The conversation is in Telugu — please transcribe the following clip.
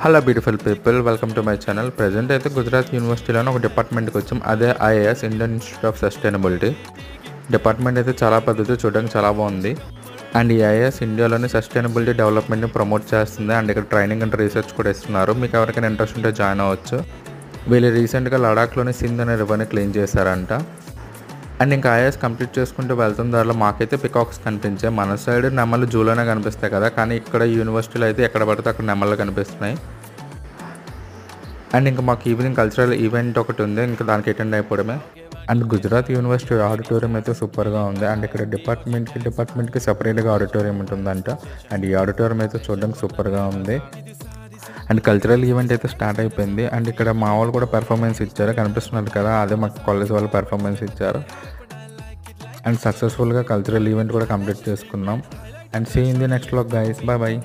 Hello beautiful people, welcome to my channel. Present అయితే గుజరాత్ యూనివర్సిటీలోని ఒక డిపార్ట్మెంట్కి వచ్చాం. అదే IAS, Indian institute of sustainability department. అయితే చాలా పద్ధతి, చూడడానికి చాలా బాగుంది. అండ్ ఈ ఐఏఎస్ ఇండియాలోని సస్టైనబిలిటీ డెవలప్మెంట్ని ప్రమోట్ చేస్తుంది. అండ్ ఇక్కడ ట్రైనింగ్ అండ్ రీసెర్చ్ కూడా ఇస్తున్నారు. మీకు ఎవరికైనా ఇంట్రెస్ట్ ఉంటే జాయిన్ అవ్వచ్చు. వీళ్ళు రీసెంట్గా లడాఖ్లోని సింధ్ అనే రివర్ని క్లీన్ చేశారంట. అండ్ ఇంకా ఐఏఎస్ కంప్లీట్ చేసుకుంటూ వెళ్తున్న దారిలో మాకైతే పికాక్స్ కనిపించాయి. మన సైడ్ నెమళ్ళు జూలోనే కనిపిస్తాయి కదా, కానీ ఇక్కడ యూనివర్సిటీలో అయితే ఎక్కడ పడితే అక్కడ నెమళ్ళు కనిపిస్తున్నాయి. అండ్ ఇంకా మాకు ఈవినింగ్ కల్చరల్ ఈవెంట్ ఒకటి ఉంది, ఇంకా దానికి అటెండ్ అయిపోవడమే. అండ్ గుజరాత్ యూనివర్సిటీ ఆడిటోరియం అయితే సూపర్గా ఉంది. అండ్ ఇక్కడ డిపార్ట్మెంట్కి సపరేట్గా ఆడిటోరియం ఉంటుందంట. అండ్ ఈ ఆడిటోరియం అయితే చూడడానికి సూపర్గా ఉంది. అండ్ కల్చరల్ ఈవెంట్ అయితే స్టార్ట్ అయిపోయింది. అండ్ ఇక్కడ మా వాళ్ళు కూడా పెర్ఫార్మెన్స్ ఇచ్చారు, కనిపిస్తున్నారు కదా, అదే మాకు కాలేజ్ వాళ్ళు పెర్ఫార్మెన్స్ ఇచ్చారు. అండ్ సక్సెస్ఫుల్గా కల్చరల్ ఈవెంట్ కూడా కంప్లీట్ చేసుకున్నాం. And see in the next vlog guys, bye bye.